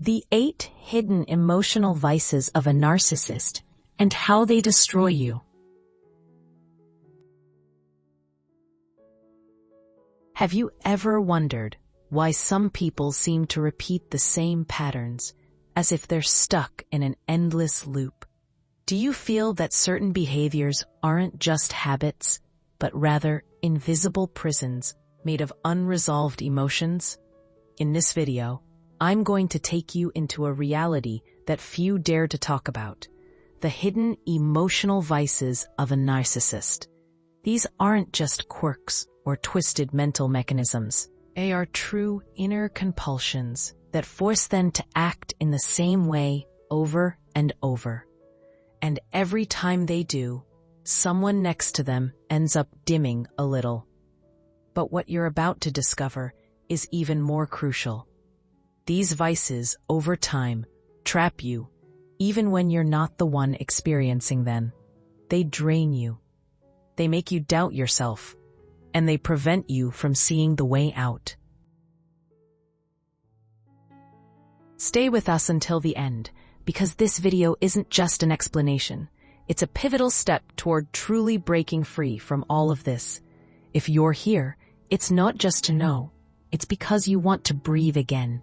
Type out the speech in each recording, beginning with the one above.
The 8 hidden emotional vices of a narcissist and how they destroy you. Have you ever wondered why some people seem to repeat the same patterns, as if they're stuck in an endless loop? Do you feel that certain behaviors aren't just habits, but rather invisible prisons made of unresolved emotions? In this video, I'm going to take you into a reality that few dare to talk about: the hidden emotional vices of a narcissist. These aren't just quirks or twisted mental mechanisms. They are true inner compulsions that force them to act in the same way over and over. And every time they do, someone next to them ends up dimming a little. But what you're about to discover is even more crucial. These vices, over time, trap you, even when you're not the one experiencing them. They drain you. They make you doubt yourself, and they prevent you from seeing the way out. Stay with us until the end, because this video isn't just an explanation. It's a pivotal step toward truly breaking free from all of this. If you're here, it's not just to know, it's because you want to breathe again.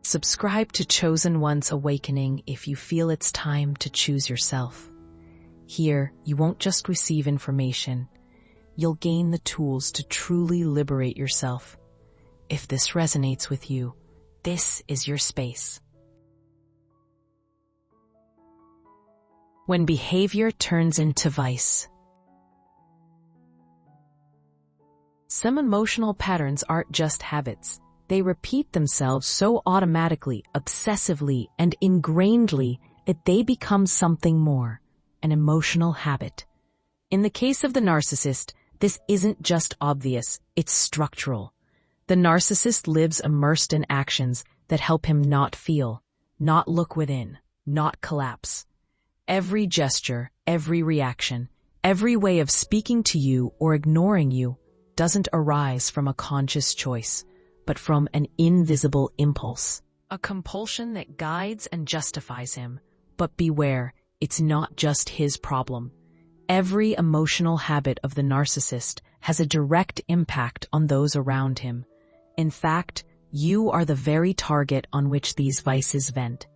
Subscribe to Chosen One's Awakening if you feel it's time to choose yourself. Here, you won't just receive information, you'll gain the tools to truly liberate yourself. If this resonates with you, this is your space. When behavior turns into vice. Some emotional patterns aren't just habits. They repeat themselves so automatically, obsessively, and ingrainedly that they become something more: an emotional habit. In the case of the narcissist, this isn't just obvious, it's structural. The narcissist lives immersed in actions that help him not feel, not look within, not collapse. Every gesture, every reaction, every way of speaking to you or ignoring you doesn't arise from a conscious choice, but from an invisible impulse. A compulsion that guides and justifies him. But beware, it's not just his problem. Every emotional habit of the narcissist has a direct impact on those around him. In fact, you are the very target on which these vices vent.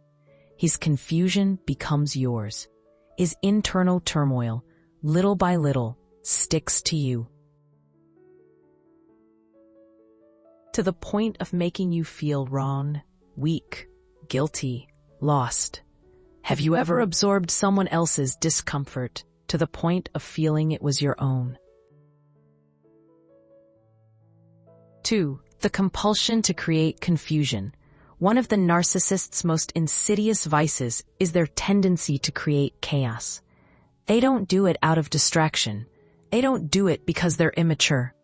His confusion becomes yours. His internal turmoil, little by little, sticks to you. To the point of making you feel wrong, weak, guilty, lost. Have you ever absorbed someone else's discomfort to the point of feeling it was your own? 2. The compulsion to create confusion. One of the narcissist's most insidious vices is their tendency to create chaos. They don't do it out of distraction. They don't do it because they're immature.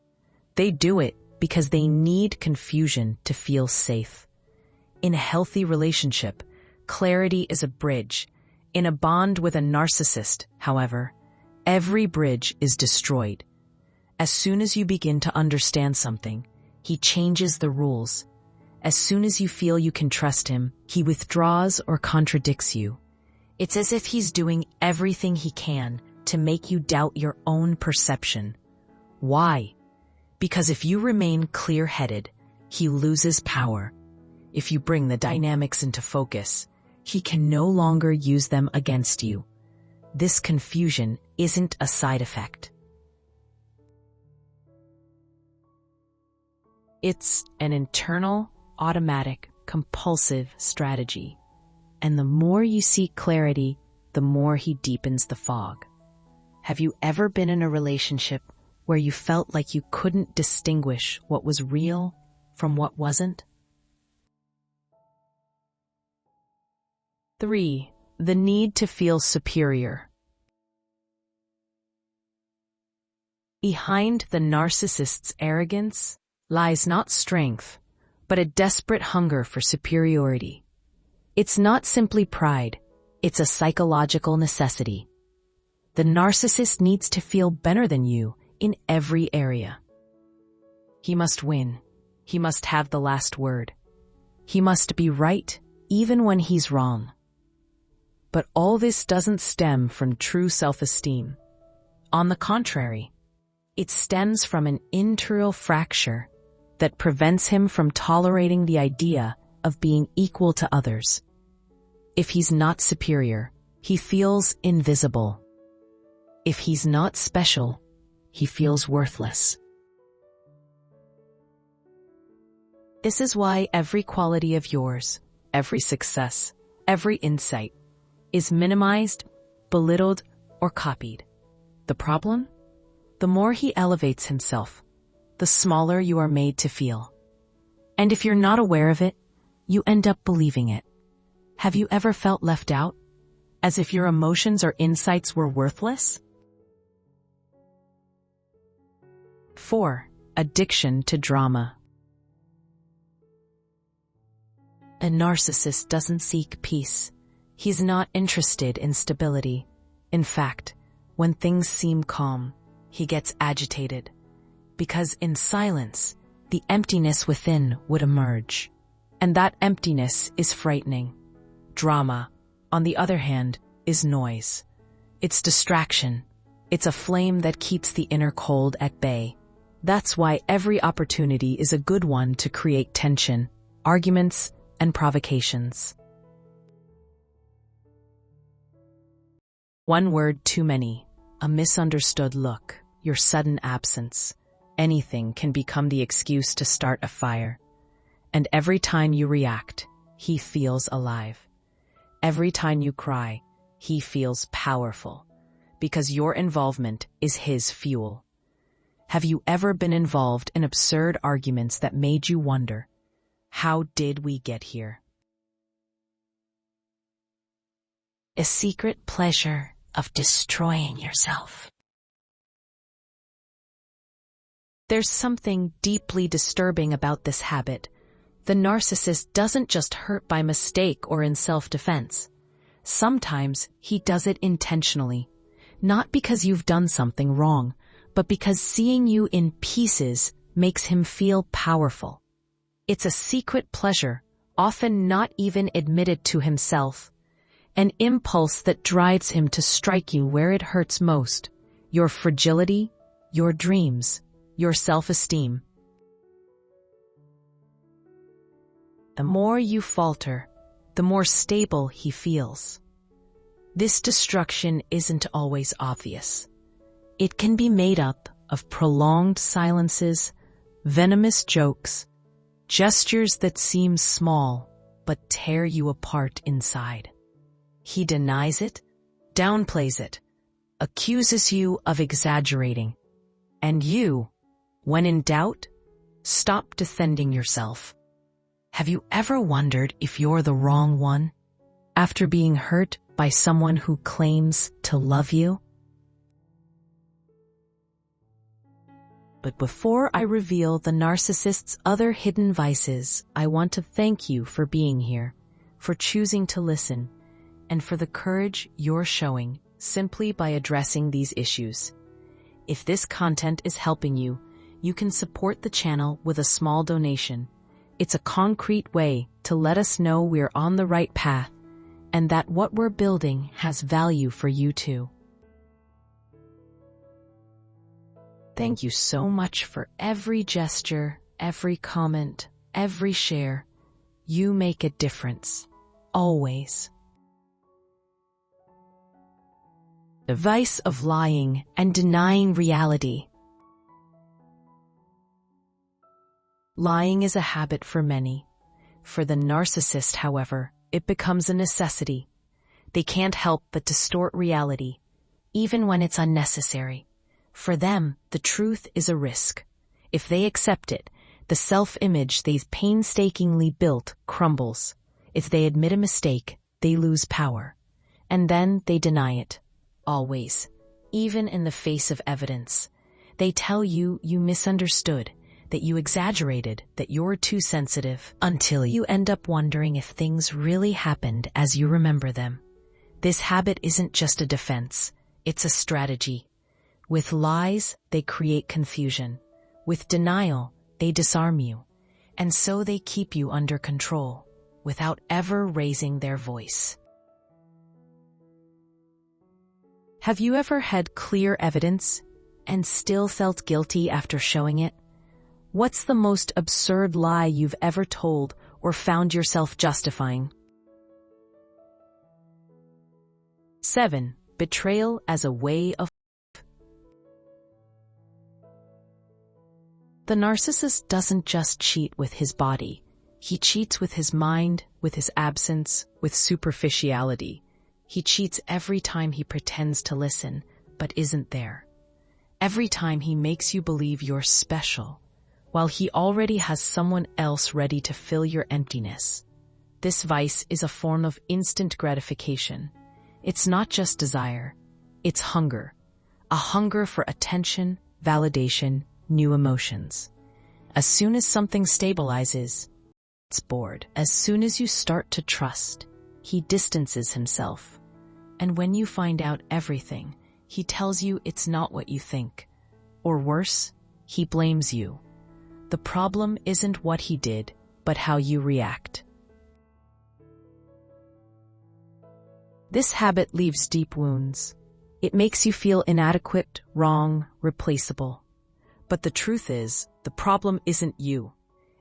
They do it because they need confusion to feel safe. In a healthy relationship, clarity is a bridge. In a bond with a narcissist, however, every bridge is destroyed. As soon as you begin to understand something, he changes the rules. As soon as you feel you can trust him, he withdraws or contradicts you. It's as if he's doing everything he can to make you doubt your own perception. Why? Because if you remain clear-headed, he loses power. If you bring the dynamics into focus, he can no longer use them against you. This confusion isn't a side effect. It's an internal, automatic, compulsive strategy. And the more you seek clarity, the more he deepens the fog. Have you ever been in a relationship where you felt like you couldn't distinguish what was real from what wasn't? 3. The need to feel superior. Behind the narcissist's arrogance lies not strength, but a desperate hunger for superiority. It's not simply pride, it's a psychological necessity. The narcissist needs to feel better than you in every area. He must win. He must have the last word. He must be right, even when he's wrong. But all this doesn't stem from true self-esteem. On the contrary, it stems from an internal fracture that prevents him from tolerating the idea of being equal to others. If he's not superior, he feels invisible. If he's not special, he feels worthless. This is why every quality of yours, every success, every insight is minimized, belittled, or copied. The problem? The more he elevates himself, the smaller you are made to feel. And if you're not aware of it, you end up believing it. Have you ever felt left out? As if your emotions or insights were worthless? 4. Addiction to drama. A narcissist doesn't seek peace. He's not interested in stability. In fact, when things seem calm, he gets agitated, because in silence, the emptiness within would emerge. And that emptiness is frightening. Drama, on the other hand, is noise. It's distraction. It's a flame that keeps the inner cold at bay. That's why every opportunity is a good one to create tension, arguments, and provocations. One word too many, a misunderstood look, your sudden absence. Anything can become the excuse to start a fire. And every time you react, he feels alive. Every time you cry, he feels powerful, because your involvement is his fuel. Have you ever been involved in absurd arguments that made you wonder, how did we get here? A secret pleasure of destroying yourself. There's something deeply disturbing about this habit. The narcissist doesn't just hurt by mistake or in self-defense. Sometimes he does it intentionally, not because you've done something wrong, but because seeing you in pieces makes him feel powerful. It's a secret pleasure, often not even admitted to himself, an impulse that drives him to strike you where it hurts most, your fragility, your dreams, your self-esteem. The more you falter, the more stable he feels. This destruction isn't always obvious. It can be made up of prolonged silences, venomous jokes, gestures that seem small but tear you apart inside. He denies it, downplays it, accuses you of exaggerating. And you, when in doubt, stop defending yourself. Have you ever wondered if you're the wrong one after being hurt by someone who claims to love you? But before I reveal the narcissist's other hidden vices, I want to thank you for being here, for choosing to listen, and for the courage you're showing simply by addressing these issues. If this content is helping you, you can support the channel with a small donation. It's a concrete way to let us know we're on the right path and that what we're building has value for you too. Thank you so much for every gesture, every comment, every share. You make a difference. Always. The vice of lying and denying reality. Lying is a habit for many. For the narcissist, however, it becomes a necessity. They can't help but distort reality, even when it's unnecessary. For them, the truth is a risk. If they accept it, the self-image they've painstakingly built crumbles. If they admit a mistake, they lose power. And then they deny it. Always. Even in the face of evidence. They tell you you misunderstood, that you exaggerated, that you're too sensitive, until you end up wondering if things really happened as you remember them. This habit isn't just a defense, it's a strategy. With lies, they create confusion. With denial, they disarm you. And so they keep you under control, without ever raising their voice. Have you ever had clear evidence and still felt guilty after showing it? What's the most absurd lie you've ever told or found yourself justifying? 7. Betrayal as a way of life. The narcissist doesn't just cheat with his body. He cheats with his mind, with his absence, with superficiality. He cheats every time he pretends to listen, but isn't there. Every time he makes you believe you're special, while he already has someone else ready to fill your emptiness. This vice is a form of instant gratification. It's not just desire, it's hunger. A hunger for attention, validation, new emotions. As soon as something stabilizes, it's bored. As soon as you start to trust, he distances himself. And when you find out everything, he tells you it's not what you think. Or worse, he blames you. The problem isn't what he did, but how you react. This habit leaves deep wounds. It makes you feel inadequate, wrong, replaceable. But the truth is, the problem isn't you.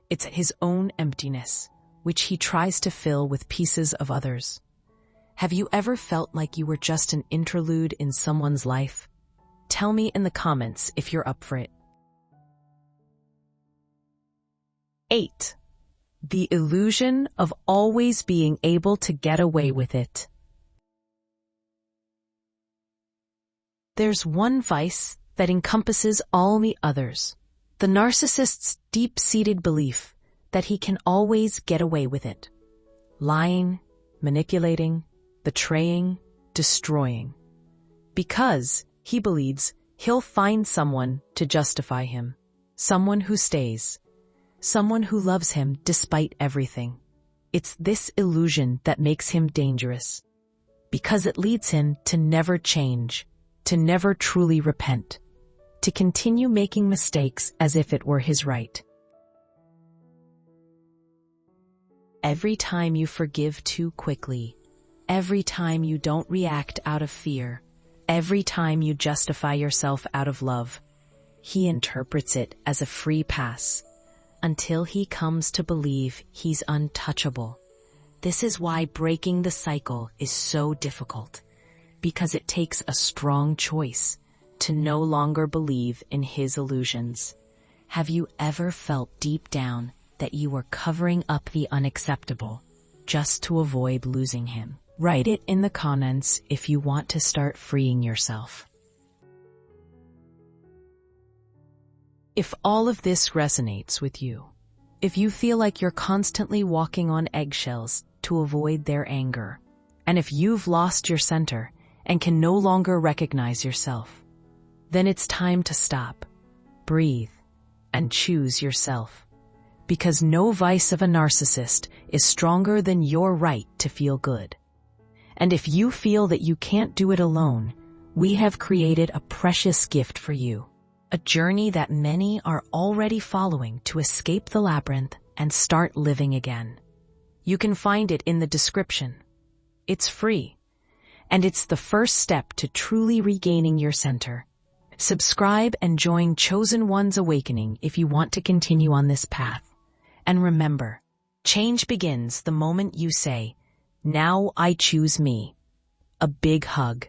It's his own emptiness, which he tries to fill with pieces of others. Have you ever felt like you were just an interlude in someone's life? Tell me in the comments if you're up for it. 8. The illusion of always being able to get away with it. There's one vice that encompasses all the others. The narcissist's deep-seated belief that he can always get away with it. Lying, manipulating, betraying, destroying. Because he believes he'll find someone to justify him. Someone who stays. Someone who loves him despite everything. It's this illusion that makes him dangerous. Because it leads him to never change, to never truly repent, to continue making mistakes as if it were his right. Every time you forgive too quickly, every time you don't react out of fear, every time you justify yourself out of love, he interprets it as a free pass, until he comes to believe he's untouchable. This is why breaking the cycle is so difficult, because it takes a strong choice to no longer believe in his illusions. Have you ever felt deep down that you were covering up the unacceptable just to avoid losing him? Write it in the comments if you want to start freeing yourself. If all of this resonates with you, if you feel like you're constantly walking on eggshells to avoid their anger, and if you've lost your center and can no longer recognize yourself, then it's time to stop, breathe, and choose yourself. Because no vice of a narcissist is stronger than your right to feel good. And if you feel that you can't do it alone, we have created a precious gift for you. A journey that many are already following to escape the labyrinth and start living again. You can find it in the description. It's free, and it's the first step to truly regaining your center. Subscribe and join Chosen One's Awakening if you want to continue on this path. And remember, change begins the moment you say, "Now I choose me." A big hug.